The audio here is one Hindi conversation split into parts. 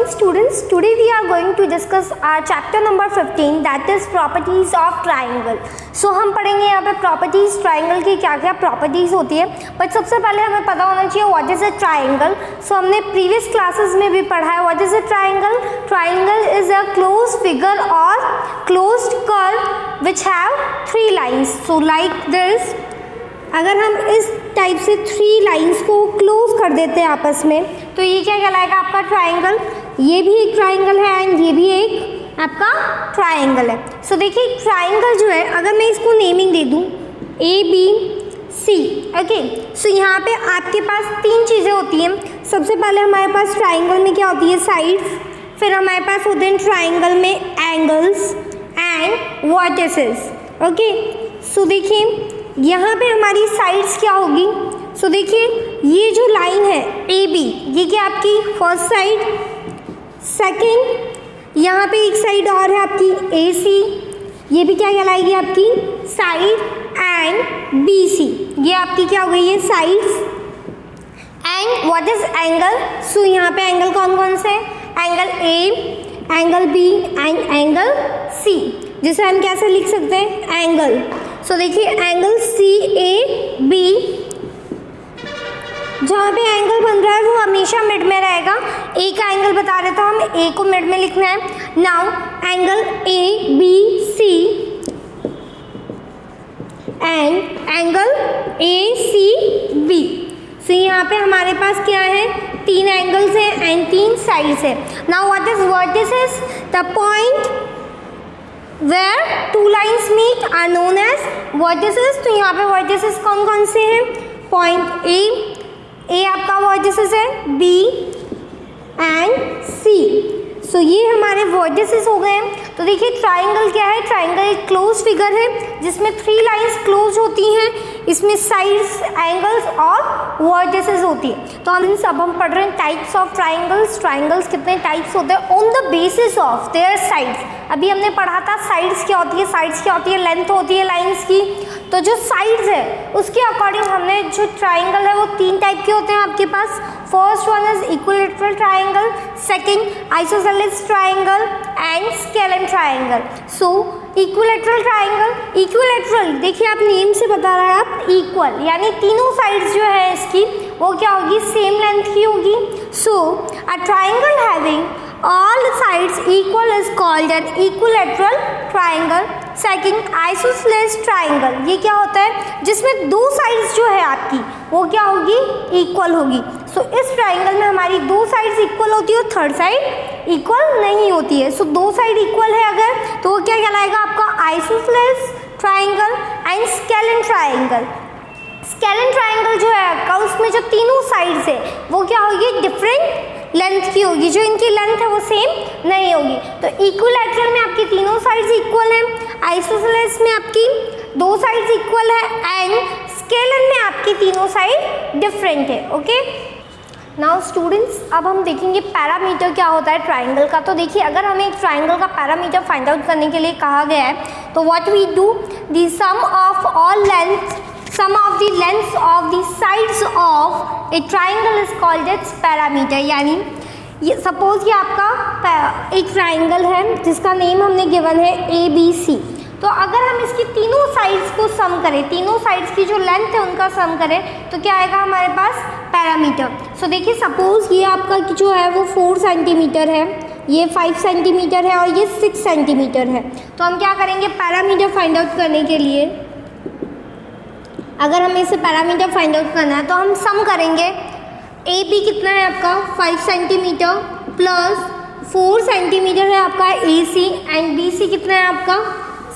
students, today we are going to discuss our chapter number 15, that is properties of triangle. So हम पढ़ेंगे यहाँ पे properties triangle की क्या क्या properties होती है, बट सबसे पहले हमें पता होना चाहिए what is a triangle. So हमने previous classes में भी पढ़ा है what is a triangle. Triangle is a closed figure or closed curve which have three lines. So like this, अगर हम इस टाइप से थ्री लाइंस को क्लोज कर देते हैं आपस में तो ये क्या कहलाएगा आपका ट्राइंगल. ये भी एक ट्राइंगल है एंड ये भी एक आपका ट्राइंगल है. सो देखिए ट्राइंगल जो है अगर मैं इसको नेमिंग दे दूँ ABC, ओके. सो यहाँ पे आपके पास तीन चीज़ें होती हैं. सबसे पहले हमारे पास ट्राइंगल में क्या होती है साइड्स, फिर हमारे पास होते हैं ट्राइंगल में एंगल्स एंड वर्टिसेस, ओके. सो देखिए यहाँ पे हमारी साइड्स क्या होगी. सो देखिए ये जो लाइन है AB, ये क्या आपकी फर्स्ट साइड. सेकंड यहाँ पे एक साइड और है आपकी AC, ये भी क्या कहलाएगी आपकी साइड. एंड BC, ये आपकी क्या हो गई है sides. And what is angle. So यहाँ पे एंगल कौन कौन से हैं, angle A, angle B and angle C, जिसे हम कैसे लिख सकते हैं एंगल. सो देखिए एंगल CAB, जहाँ पे एंगल बन रहा है वो हमेशा मिड में रहेगा. ए का एंगल बता रहे तो हम ए को मिड में लिखना है. Now angle ABC and angle ACB. सो यहाँ पे हमारे पास क्या है, तीन एंगल्स हैं एंड तीन साइड्स है. Now what is vertices, the point where two lines meet are known as vertices. तो यहाँ पे vertices कौन कौन से हैं, पॉइंट A आपका vertices है, B एंड C. सो ये हमारे वर्टिसेस हो गए हैं. तो देखिए ट्राइंगल क्या है, ट्राइंगल एक क्लोज फिगर है जिसमें थ्री लाइंस क्लोज होती हैं. इसमें साइड्स, एंगल्स और वर्टिसेस होती है. तो अब हम पढ़ रहे हैं टाइप्स ऑफ ट्राइंगल्स. ट्राइंगल्स कितने टाइप्स होते हैं on the basis of their sides. अभी हमने पढ़ा था साइड्स क्या होती है, साइड्स क्या होती है, लेंथ होती है लाइंस की. तो जो साइड्स है उसके अकॉर्डिंग हमने जो ट्राइंगल है वो तीन टाइप के होते हैं आपके पास. First one is equilateral triangle, second isosceles triangle and scalene triangle. So equilateral triangle, equilateral देखिए आप नेम से बता रहा है आप इक्वल, यानी तीनों साइड्स जो है इसकी वो क्या होगी, सेम लेंथ की होगी. So a triangle having all the sides equal is called an equilateral triangle. Second isosceles triangle, ये क्या होता है जिसमें दो साइड्स जो है आपकी वो क्या होगी, इक्वल होगी. सो इस ट्राइंगल में हमारी दो साइड्स इक्वल होती है और थर्ड साइड इक्वल नहीं होती है. सो दो साइड इक्वल है अगर तो वो क्या कहलाएगा आपका isosceles triangle and scalene triangle. Scalene triangle जो है आपका उसमें जो तीनों साइड्स है वो क्या होगी, डिफरेंट लेंथ की होगी, जो इनकी लेंथ है वो सेम नहीं होगी. तो इक्विलैटरल में आपकी तीनों साइड्स इक्वल हैं, आइसोसेलेस में आपकी दो साइड्स इक्वल है एंड स्केलेन में आपकी तीनों साइड डिफरेंट है. ओके. नाउ स्टूडेंट्स अब हम देखेंगे पैरामीटर क्या होता है ट्राइंगल का. तो देखिए अगर हमें एक ट्राइंगल का पैरामीटर फाइंड आउट करने के लिए कहा गया है तो what we do, the sum of all length, sum of the lengths of the sides of a triangle is called its parameter. यानी ये सपोज ये आपका एक ट्राइंगल है जिसका नेम हमने गिवन है ABC. तो अगर हम इसकी तीनों साइड्स को सम करें, तीनों साइड्स की जो लेंथ है उनका सम करें तो क्या आएगा हमारे पास पैरामीटर. सो देखिए सपोज ये आपका जो है वो 4 सेंटीमीटर है, ये 5 सेंटीमीटर है और ये 6 सेंटीमीटर है. तो हम क्या करेंगे पैरामीटर फाइंड आउट करने के लिए, अगर हमें इसे पैरामीटर फाइंड आउट करना है तो हम सम करेंगे. AB कितना है आपका 5 सेंटीमीटर प्लस 4 सेंटीमीटर है आपका AC एंड BC कितना है आपका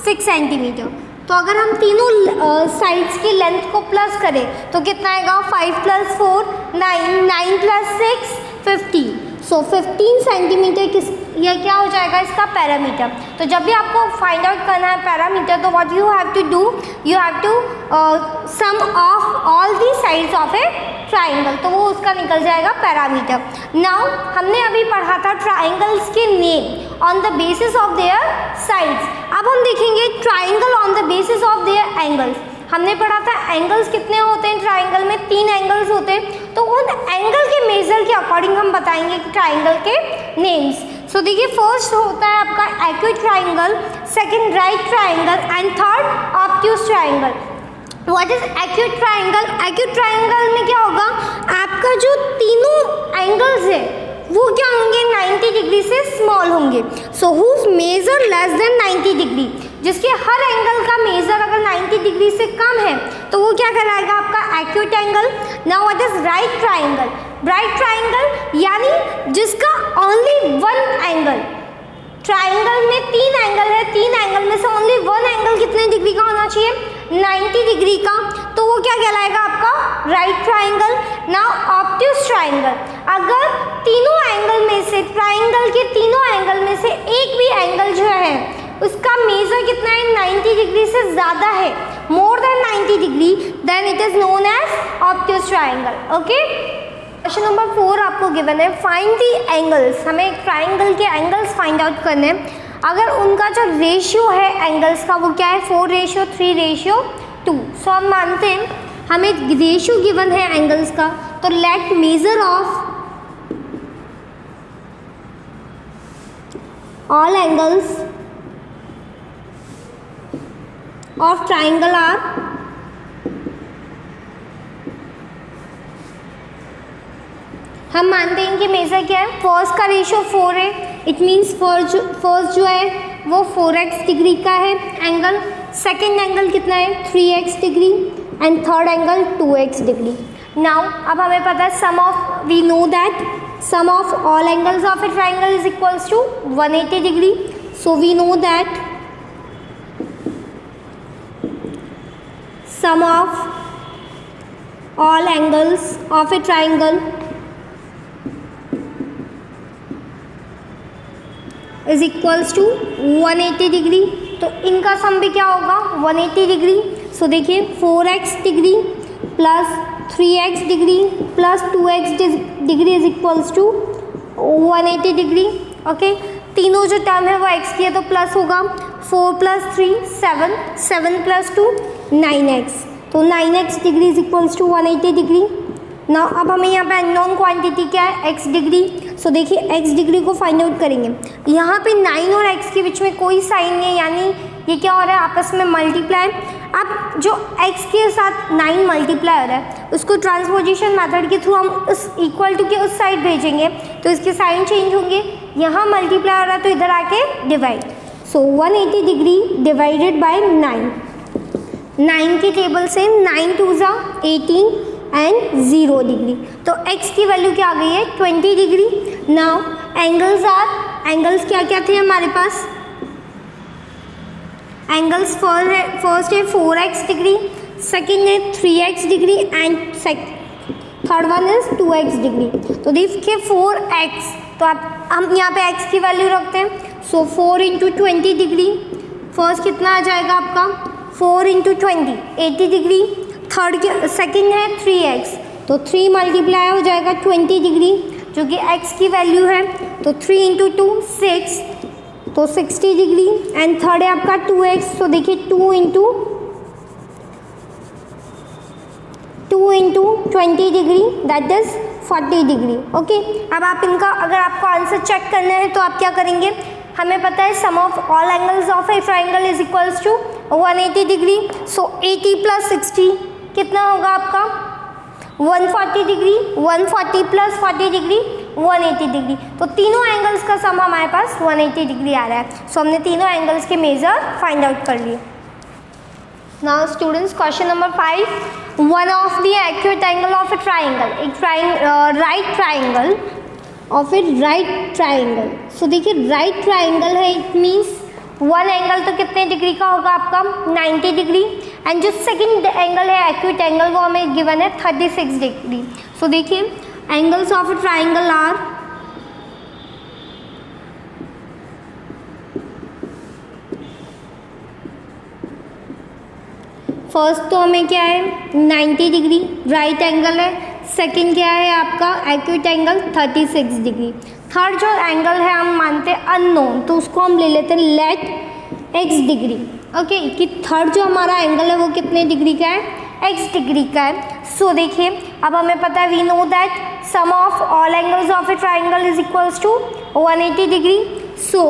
6 सेंटीमीटर. तो अगर हम तीनों साइड्स की लेंथ को प्लस करें तो कितना आएगा, 5 + 4 9, 9 + 6 15. सो 15 सेंटीमीटर किस यह क्या हो जाएगा इसका पैरामीटर. तो जब भी आपको फाइंड आउट करना है पैरामीटर तो what you have to do, you have to sum of all the sides of a triangle, तो वो उसका निकल जाएगा पैरामीटर. नाउ हमने अभी पढ़ा था ट्राइंगल्स के name on the basis of their sides. अब हम देखेंगे triangle on the basis of their angles. हमने पढ़ा था एंगल्स कितने होते हैं ट्राइंगल में, 3 एंगल्स होते हैं, तो उन एंगल के मेजर के अकॉर्डिंग हम बताएंगे ट्राइंगल के नेम्स। सो देखिए फर्स्ट होता है आपका acute triangle, second right triangle and third obtuse triangle. What is acute triangle? Acute triangle में क्या होगा, आपका जो तीनों एंगल्स है वो क्या होंगे, 90 डिग्री से स्मॉल होंगे। So whose measure less than 90 degree, जिसके हर एंगल का मेजर अगर 90 डिग्री से कम है तो वो क्या कहलाएगा आपका acute angle. Now what is right triangle? Right triangle यानी जिसका ओनली वन एंगल, ट्राइंगल में 3 एंगल है, 3 एंगल में से ओनली वन एंगल कितने डिग्री का होना चाहिए, 90 डिग्री का, तो वो क्या कहलाएगा आपका right triangle. Now obtuse triangle, अगर तीनों एंगल में से, ट्राइंगल के तीनों एंगल में से एक भी एंगल जो है उसका मेजर कितना है, 90 डिग्री से ज़्यादा है, more than 90 degree, then it is known as obtuse triangle. Okay, question number 4 आपको गिवन है, फाइंड दी एंगल्स। हमें एक ट्राइंगल के एंगल्स फाइंड आउट करने हैं। अगर उनका जो रेशियो है एंगल्स का वो क्या है, 4:3:2। सो हम मानते हैं हमें रेशियो गिवन है एंगल्स का, तो let measure of all angles of triangle are हम मानते हैं कि मेजर क्या है, फर्स्ट का रेशियो 4 है, इट मीन्स फर्स्ट जो है वो 4x डिग्री का है एंगल, सेकेंड एंगल कितना है 3x degree and third angle 2x degree. Now अब हमें पता है sum of, we know that sum of all angles of a triangle is equals to 180 degree. So we know that sum of all angles of a triangle is equals to 180 degree. तो इनका सम भी क्या होगा 180 डिग्री। सो देखिए 4x degree plus 3x degree plus 2x degree is equals to 180 degree. Okay, तीनों जो टर्म है वो x की है तो प्लस होगा, 4 + 3 7, 7 + 2 9x, तो 9x degree is equals to 180 degree. ना अब हमें यहाँ पे अननोन क्वांटिटी क्या है x डिग्री। सो देखिए x डिग्री को फाइंड आउट करेंगे। यहाँ पे 9 और x के बीच में कोई साइन नहीं है, यानी ये क्या हो रहा है आपस में मल्टीप्लाई। अब जो x के साथ 9 मल्टीप्लाई हो रहा है उसको ट्रांसपोजिशन मेथड के थ्रू हम उस इक्वल टू के उस साइड भेजेंगे तो इसके साइन चेंज होंगे। यहाँ मल्टीप्लाई हो रहा है तो इधर आके divide. So 180 degree divided by 9, 9 की टेबल से 9 2 ज़ा 18 एंड 0 डिग्री, तो x की वैल्यू क्या आ गई है 20 degree. Now angles are, angles क्या क्या थे हमारे पास, एंगल्स फर्स्ट है 4x डिग्री, सेकेंड है 3x degree and third one is 2x degree. तो देखिए 4x, तो आप हम यहाँ पे x की वैल्यू रखते हैं। सो 4 × 20 डिग्री, फर्स्ट कितना आ जाएगा आपका 4 × 20 80 डिग्री, थर्ड के सेकेंड है 3x, तो 3 मल्टीप्लाई हो जाएगा 20 डिग्री जो कि x की वैल्यू है, तो 3 × 2 6, तो 60 डिग्री एंड थर्ड है आपका 2x। तो देखिए 2 × 20 degree that is 40 degree. Okay, अब आप इनका अगर आपको आंसर चेक करना है तो आप क्या करेंगे, हमें पता है sum of all angles of a triangle is equals to 180 degree. So 80 + 60 कितना होगा आपका 140 डिग्री, 140 + 40 डिग्री 180 डिग्री। तो तीनों एंगल्स का सम हमारे पास 180 डिग्री आ रहा है। सो हमने तीनों एंगल्स के मेजर फाइंड आउट कर लिए। Now students, question number 5, one of the acute angle of a triangle, एक right triangle of a right triangle. So देखिए राइट ट्राइंगल है, इट मीन्स वन एंगल तो कितने डिग्री का होगा आपका 90 डिग्री एंड जो सेकंड एंगल है एक्यूट एंगल वो हमें गिवन है 36 डिग्री। सो देखिए angles of a triangle are, first तो हमें क्या है 90 डिग्री राइट एंगल है, सेकंड क्या है आपका एक्यूट एंगल 36 डिग्री, थर्ड जो एंगल है हम मानते हैं अननोन तो उसको हम ले लेते हैं लेट x डिग्री। ओके कि थर्ड जो हमारा एंगल है वो कितने डिग्री का है, x डिग्री का है। सो देखिए अब हमें पता है, we know that sum of all angles of a triangle is equals to 180 degree. So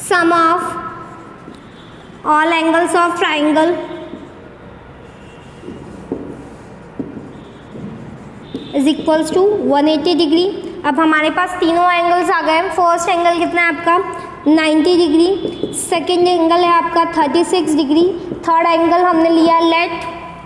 sum of all angles of triangle is equals to 180 degree. अब हमारे पास तीनों एंगल्स आ गए। फर्स्ट एंगल कितना है आपका 90 डिग्री, सेकेंड एंगल है आपका 36 डिग्री, थर्ड एंगल हमने लिया let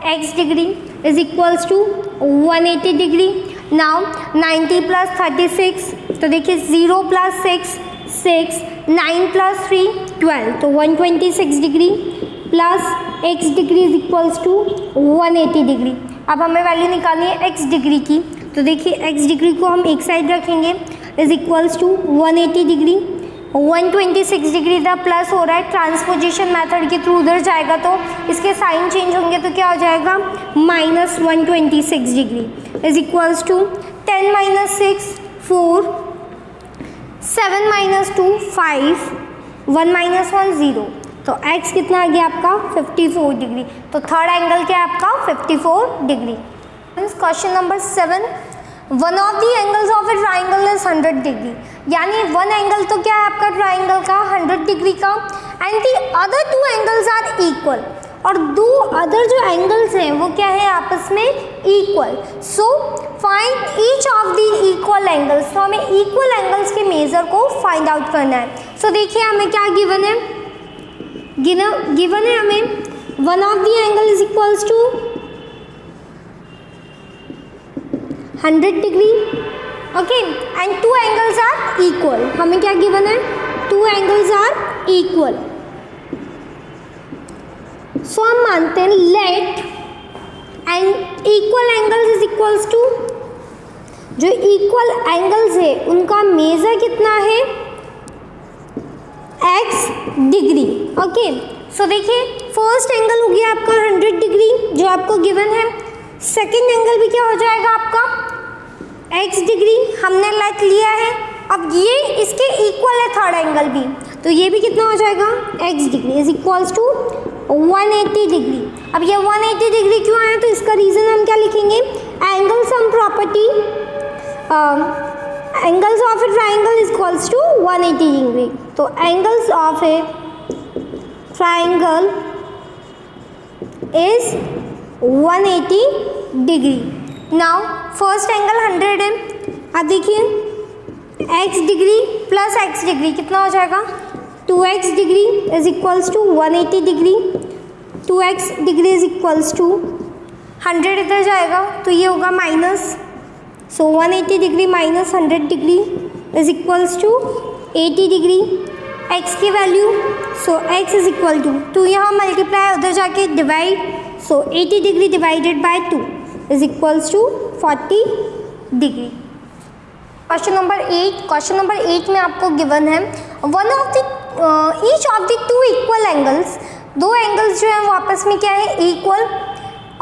x degree is equals to 180 degree. Now 90 plus 36, तो देखिए 0 प्लस 6 6, 9 प्लस 3 12, तो 126 degree plus x degree is equals to 180 degree. अब हमें वैल्यू निकालनी है x डिग्री की, तो देखिए x डिग्री को हम एक साइड रखेंगे is equals to 180 degree, 126 degree इधर प्लस हो रहा है, ट्रांसपोजिशन मेथड के थ्रू उधर जाएगा तो इसके साइन चेंज होंगे, तो क्या हो जाएगा minus 126 degree is equals to 10 minus 6 4, 7 minus 2 5, 1 minus 1 0, तो x कितना आ गया आपका 54 डिग्री। तो थर्ड एंगल क्या है आपका 54 degree. Question number 7, one of the angles of a triangle is 100 degree, यानी वन एंगल तो क्या है आपका ट्राइंगल का 100 डिग्री का, and the other two angles are equal, और दो अदर जो एंगल्स हैं वो क्या है आपस में equal. So find each of the equal angles, तो हमें इक्वल एंगल्स के मेजर को फाइंड आउट करना है। सो देखिए हमें क्या गिवन है, गिवन है हमें one of the angle is equals to 100 degree, okay, and two angles are equal. हमें क्या गिवन है, two angles are equal. So हम मानते हैं let and equal angles is equals to, जो इक्वल एंगल्स है उनका मेजर कितना है x डिग्री, ओके। सो देखिए फर्स्ट एंगल हो गया आपका 100 डिग्री जो आपको गिवन है, सेकेंड एंगल भी क्या हो जाएगा आपका x डिग्री, हमने लेट लिया है। अब ये इसके इक्वल है थर्ड एंगल भी, तो ये भी कितना हो जाएगा x degree is equals to 180 degree. अब ये 180 डिग्री क्यों आया, तो इसका रीज़न हम क्या लिखेंगे, angle sum property, angles of a triangle is equals to 180 degree. तो angles of a triangle is 180 degree. Now first angle 100 है, अब देखिए x degree plus x degree कितना हो जाएगा 2x degree is equals to 180 degree, 2x degree is equals to 100 इधर जाएगा तो ये होगा minus, so 180 degree minus 100 degree is equals to 80 degree. x की value, so x is equal to यहाँ मल्टीप्लाई उधर जाके divide, so 80 degree divided by 2 is equals to 40 degree. Question number 8, question number 8 में आपको गिवन है one of the each of the two equal angles, दो एंगल्स जो हैं वो आपस में क्या है equal,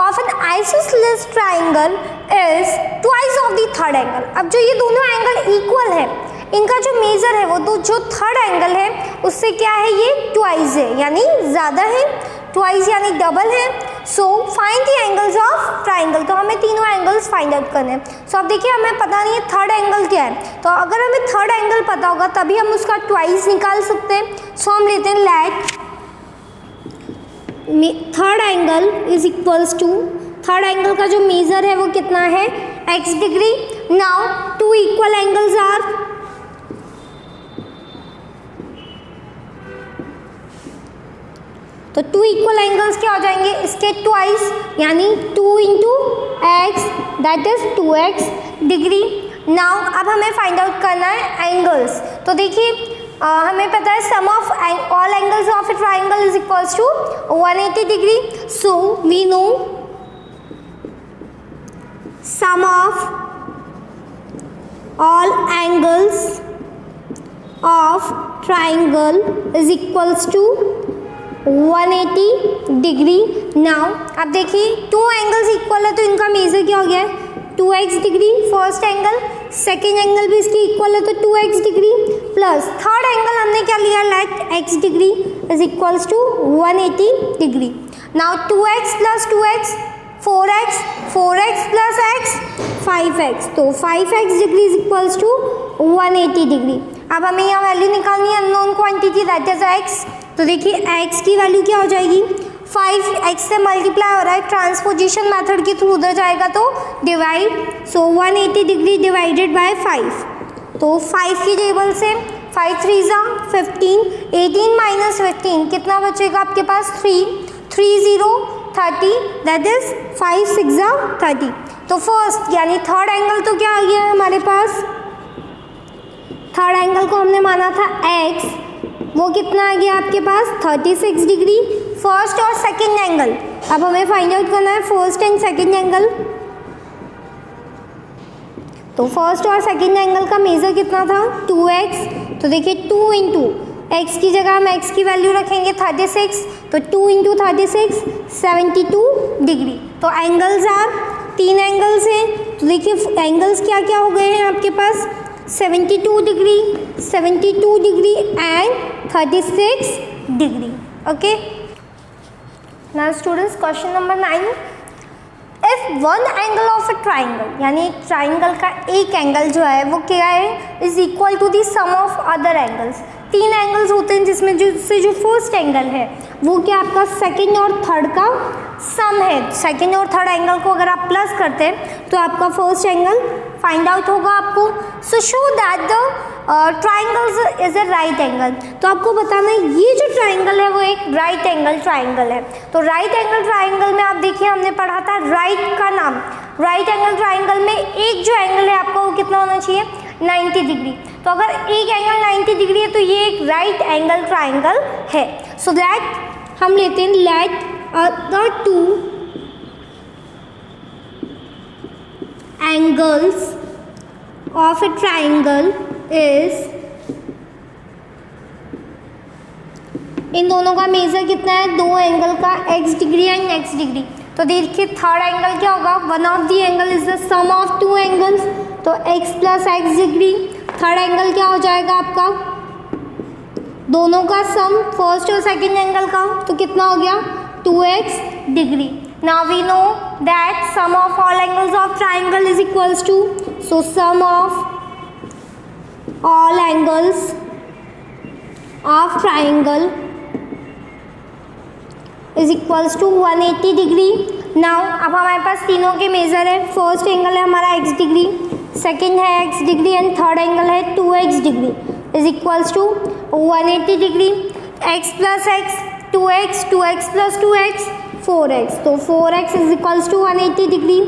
of an isosceles triangle is twice of the third angle. अब जो ये दोनों एंगल इक्वल है इनका जो मेजर है वो जो थर्ड एंगल है उससे क्या है ये ट्वाइस है, यानी ज़्यादा है, ट्वाइस यानी डबल है। So find the angles of triangle, तो हमें तीनों एंगल्स फाइंड आउट करने हैं। सो अब देखिए हमें पता नहीं है थर्ड एंगल क्या है, तो अगर हमें थर्ड एंगल पता होगा तभी हम उसका ट्वाइस निकाल सकते हैं। सो हम लेते हैं let third angle is equals to, third angle का जो मेजर है वो कितना है x degree. Now two equal angles are, तो टू इक्वल एंगल्स क्या हो जाएंगे इसके ट्वाइस, यानी 2 into x that is 2x degree. Now अब हमें फाइंड आउट करना है एंगल्स, तो देखिए हमें पता है sum of all angles of a triangle is equals to 180 degree. So we know sum of all angles of triangle is equals to 180 degree. Now अब देखिए टू एंगल्स इक्वल है तो इनका मेजर क्या हो गया है 2x degree first angle, second angle भी इसकी इक्वल है तो 2x degree plus third angle हमने क्या लिया, let x degree is equals to 180 degree. Now 2x plus 2x 4x, 4x plus x 5x, तो 5x degree is equals to 180 degree. अब हमें यहाँ वैल्यू निकालनी है unknown quantity that is x, तो देखिए x की वैल्यू क्या हो जाएगी, 5x से मल्टीप्लाई हो रहा है, ट्रांसपोजिशन मेथड के थ्रू उधर जाएगा तो divide, so 180 degree divided bye 5, तो 5 की टेबल से 5 3 ज़ा 15, 18 माइनस 15 कितना बचेगा आपके पास 3, 3 0 30 दैट इज 5 6 ज़ा 30। तो फर्स्ट यानी थर्ड एंगल तो क्या आ गया है हमारे पास, थर्ड एंगल को हमने माना था x, वो कितना आ गया आपके पास 36 डिग्री फर्स्ट और सेकंड एंगल। अब हमें फाइंड आउट करना है फर्स्ट एंड सेकंड एंगल, तो फर्स्ट और सेकंड एंगल का मेजर कितना था 2x, तो देखिए 2 इंटू x की जगह हम x की वैल्यू रखेंगे 36, तो 2 इंटू 36 72 डिग्री। तो एंगल्स आर, तीन एंगल्स हैं, तो देखिए एंगल्स क्या क्या हो गए हैं आपके पास 72 degree, 72 degree and 36 degree. Okay, now students question number 9, if one angle of a triangle, यानी ट्राइंगल का एक एंगल जो है वो क्या है, is equal to the sum of other angles. तीन एंगल्स होते हैं जिसमें जो फर्स्ट एंगल है वो क्या आपका सेकंड और थर्ड का सम है। सेकंड और थर्ड एंगल को अगर आप प्लस करते हैं तो आपका फर्स्ट एंगल फाइंड आउट होगा आपको। सो show that the triangle is a right angle, तो आपको बताना है ये जो ट्राइंगल है वो एक राइट एंगल ट्राइंगल है। तो राइट एंगल ट्राइंगल में आप देखिए हमने पढ़ा था राइट का नाम, राइट एंगल ट्राइंगल में एक जो एंगल है आपका वो कितना होना चाहिए 90 डिग्री। तो अगर एक एंगल 90 डिग्री है तो ये एक राइट एंगल ट्राइंगल है। सो दैट हम लेते हैं let other two angles of a triangle is, इन दोनों का मेजर कितना है, दो एंगल का x degree and x degree. तो देखिए थर्ड एंगल क्या होगा, one of the angle is the sum of two angles, तो x plus x degree. Third angle क्या हो जाएगा आपका, दोनों का सम फर्स्ट और सेकंड एंगल का, तो कितना हो गया 2x degree. Now we know that sum of all angles of triangle is equals to, so sum of all angles of triangle is equals to 180 degree. Now अब हमारे पास तीनों के मेजर है, फर्स्ट एंगल है हमारा x डिग्री, सेकंड है x degree and third angle है 2x degree is equals to 180 degree. x plus x 2x, 2x plus 2x 4x, तो 4x is equals to 180 degree.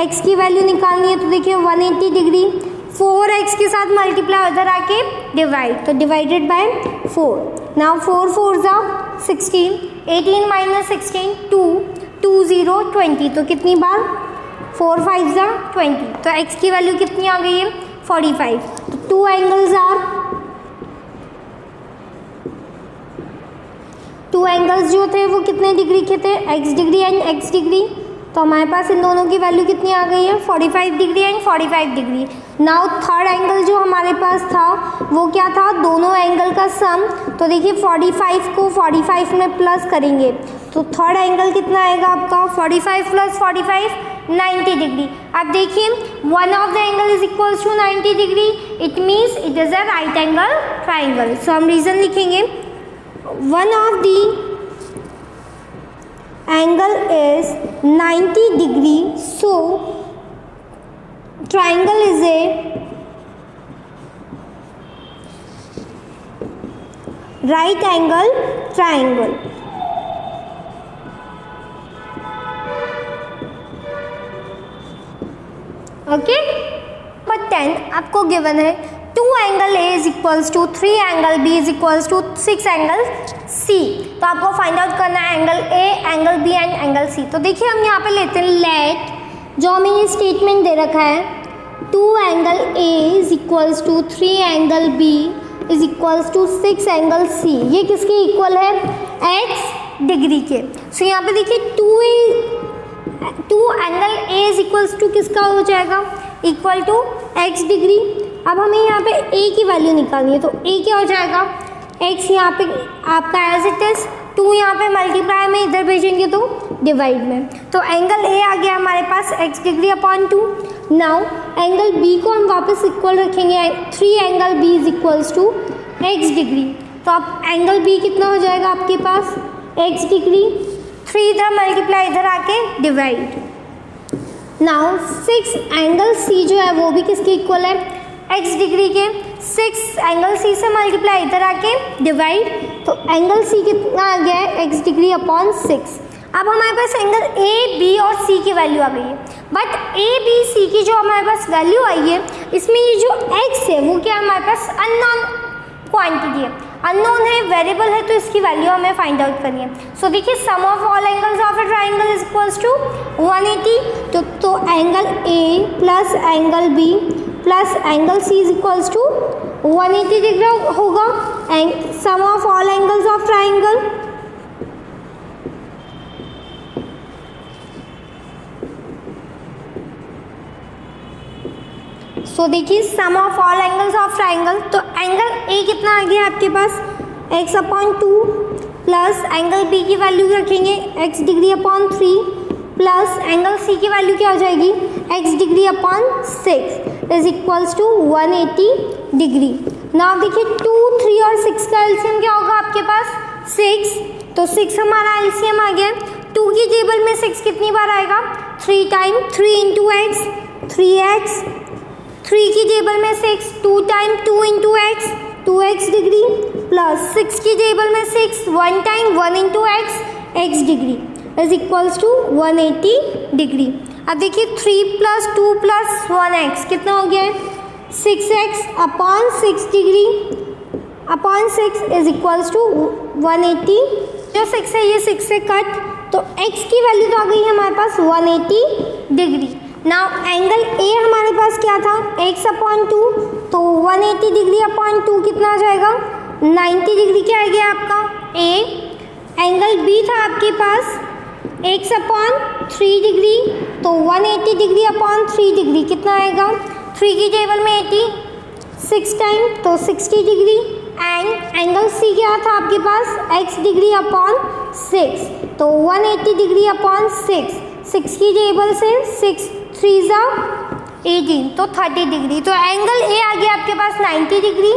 x की वैल्यू निकालनी है तो देखिए 180 डिग्री 4x के साथ मल्टीप्लाई उधर आके डिवाइड, तो डिवाइडेड बाय 4। नाउ 4 4 ज़ा 16, 18 माइनस 16 2, 2 0 20, तो कितनी बार 4 5 ज़ा 20, तो x की वैल्यू कितनी आ गई है 45। तो two angles are, two angles जो थे वो कितने डिग्री के थे, x degree and x degree. तो हमारे पास इन दोनों की वैल्यू कितनी आ गई है 45 degree and 45 degree. Now third angle जो हमारे पास था वो क्या था, दोनों एंगल का सम, तो देखिए 45 को 45 में प्लस करेंगे तो थर्ड एंगल कितना आएगा आपका 45 प्लस 45 90 डिग्री। अब देखिए one of the angle is equals to 90 degree, it means it is a right angle triangle. So हम रीजन लिखेंगे, one of the angle is 90 degree, so triangle is a right angle triangle। Okay, number 10 आपको गिवन है 2 angle A is equals to 3 angle B is equals to 6 angle C। तो आपको फाइंड आउट करना है angle A, angle B and angle C। तो देखिए हम यहाँ पे लेते हैं लेट, जो हमें ये स्टेटमेंट दे रखा है 2 angle A is equals to 3 angle B is equals to 6 angle C। ये किसके इक्वल है, x डिग्री के। सो यहाँ पे देखिए 2 angle A is equals to किसका हो जाएगा, इक्वल टू x डिग्री। अब हमें यहाँ पे a की वैल्यू निकालनी है, तो a क्या हो जाएगा, x यहाँ पे आपका एज इट इज, 2 यहाँ पे मल्टीप्लाई में इधर भेजेंगे तो डिवाइड में, तो एंगल a आ गया हमारे पास x degree upon 2। Now angle b को हम वापस इक्वल रखेंगे, 3 angle b is equals to x degree. तो अब एंगल b कितना हो जाएगा आपके पास, x डिग्री, 3 इधर मल्टीप्लाई इधर आके डिवाइड। नाउ 6 एंगल c जो है वो भी किसके इक्वल है, x डिग्री के, 6 एंगल c से मल्टीप्लाई इधर आके डिवाइड, तो एंगल c कितना आ गया है, x डिग्री अपॉन 6। अब हमारे पास एंगल a b और c की वैल्यू आ गई है, बट a b c की जो हमारे पास वैल्यू आई है, इसमें ये जो x है वो क्या हमारे पास अननोन क्वांटिटी है, अननोन है, वेरिएबल है, तो इसकी वैल्यू हमें फाइंड आउट करनी है। सो देखिए sum of all angles of a triangle is equals to 180, तो angle a plus angle b plus angle c is equals to 180 degree होगा, and sum of all angles of triangle so देखिए sum of all angles of triangle, तो एंगल a कितना आ गया आपके पास, x upon 2 plus angle b की वैल्यू रखेंगे x degree upon 3 plus angle c की वैल्यू क्या हो जाएगी, x degree upon 6 is equals to 180 degree. Now देखिए 2, 3 और 6 का एलसीएम क्या होगा आपके पास, 6, तो 6 हमारा एलसीएम आ गया। 2 की टेबल में 6 कितनी बार आएगा, 3 टाइम, 3 इंटू एक्स 3x, 3 की टेबल में 6, 2 time 2 into x 2x degree, plus 6 की टेबल में 6, 1 time 1 into x x degree is equals to 180 degree. अब देखिए 3 प्लस 2 प्लस 1x कितना हो गया है, 6x upon 6 degree upon 6 is equals to 180। जो 6 है ये 6 से कट, तो x की वैल्यू तो आ गई है हमारे पास 180 डिग्री। नाउ एंगल a हमारे पास क्या था, x अपॉन 2, तो 180 डिग्री अपॉन 2 कितना आ जाएगा, 90 डिग्री क्या आ गया आपका a। एंगल b था आपके पास x अपॉन 3 डिग्री, तो 180 डिग्री अपॉन 3 डिग्री कितना आएगा, 3 की टेबल में 80, 6 टाइम तो 60 डिग्री, एंड एंगल c क्या था आपके पास, x डिग्री अपॉन 6, तो 180 डिग्री अपॉन 6 की टेबल से 6 3 जा 18, तो 30 डिग्री। तो एंगल a आ गया आपके पास 90 degree,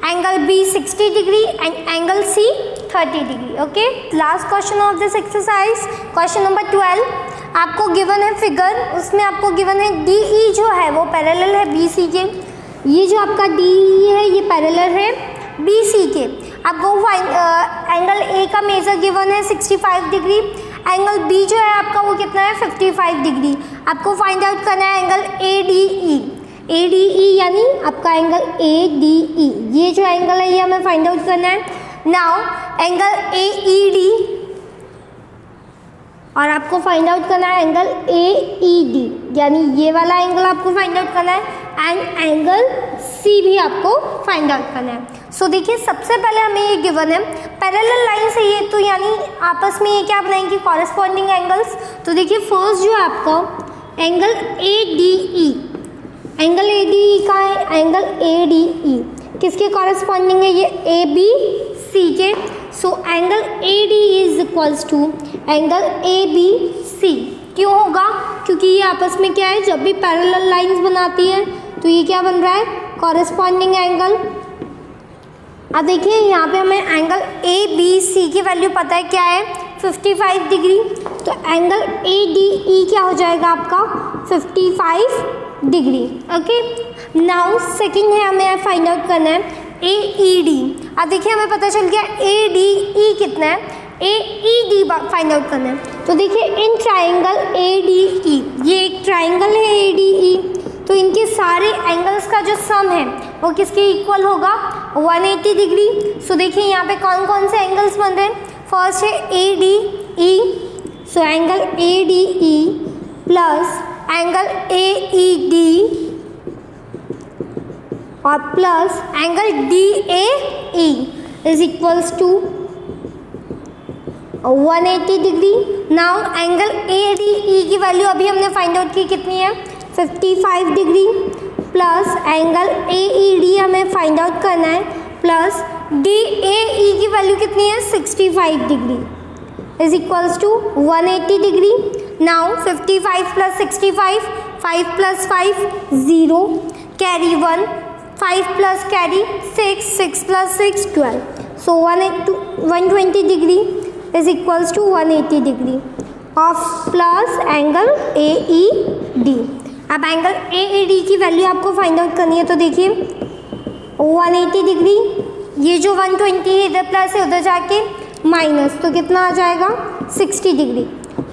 angle b 60 degree and angle c 30 degree. Okay, last question of this exercise, question number 12। आपको गिवन है फिगर, उसमें आपको गिवन है DE जो है वो पैरेलल है BC के, ये जो आपका DE है ये पैरेलल है BC के। आपको एंगल A का मेजर गिवन है 65 डिग्री, एंगल B जो है आपका वो कितना है 55 डिग्री। आपको फाइंड आउट करना है एंगल ADE यानी आपका एंगल ADE, ये जो एंगल है ये हमें फाइंड आउट करना है। नाउ एंगल AED, और आपको फाइंड आउट करना है एंगल AED, यानी ये वाला एंगल आपको फाइंड आउट करना है, एंड एंगल C भी आपको फाइंड आउट करना है। सो देखिए सबसे पहले हमें ये गिवन है पैरेलल लाइन से ये, तो यानी आपस में ये क्या बनाएंगे, कॉरेस्पॉन्डिंग एंगल्स। तो देखिए फर्स्ट जो है आपका एंगल ADE, एंगल ADE का है, एंगल ADE किसके कॉरेस्पॉन्डिंग है, ये ABC के। So angle ADE is equals to angle ABC। क्यों होगा, क्योंकि ये आपस में क्या है, जब भी पैरेलल लाइंस बनाती है तो ये क्या बन रहा है, कॉरेस्पॉन्डिंग एंगल। अब देखिए यहाँ पे हमें एंगल ABC की वैल्यू पता है क्या है, 55 डिग्री, तो एंगल ADE क्या हो जाएगा आपका 55 डिग्री। ओके, नाउ सेकंड है हमें फाइंड आउट करना है AED। अब देखिए हमें पता चल गया ADE कितना है, AED फाइंड आउट करना है। तो देखिए इन ट्राइंगल ADE, ये एक ट्राइंगल है ADE, तो इनके सारे एंगल्स का जो सम है वो किसके इक्वल होगा, 180 डिग्री। सो देखिए यहाँ पे कौन कौन से एंगल्स बन रहे हैं, फर्स्ट है ADE, so angle ADE plus angle AED और plus angle DAE is equals to 180 degree. Now angle ADE की वैल्यू अभी हमने फाइंड आउट की कितनी है, 55 डिग्री प्लस एंगल AED हमें फाइंड आउट करना है प्लस DAE की वैल्यू कितनी है 65 degree is equals to 180 degree. Now 55 plus 65, 5 plus 5 0, carry 1, 5 plus carry 6, 6 plus 6 12, सो 120 degree is equals to 180 degree of plus angle AED। अब एंगल AED की वैल्यू आपको फाइंड आउट करनी है, तो देखिए 180 डिग्री, ये जो 120 है इधर प्लस है उधर जाके माइनस, तो कितना आ जाएगा 60 डिग्री।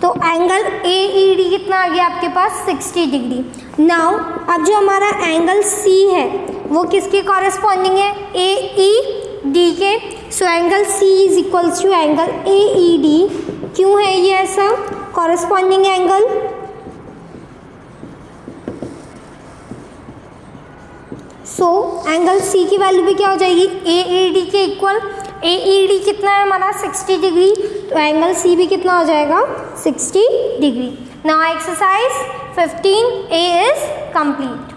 तो एंगल AED कितना आ गया आपके पास 60 डिग्री। नाउ अब जो हमारा एंगल C है वो किसके कॉरेस्पॉन्डिंग है AED के, so angle C is equals to angle AED। क्यों है ये ऐसा corresponding angle, so angle C की वैल्यू भी क्या हो जाएगी AED के इक्वल। AED कितना है हमारा 60 डिग्री, तो एंगल C भी कितना हो जाएगा 60 degree. Now exercise 15A is complete.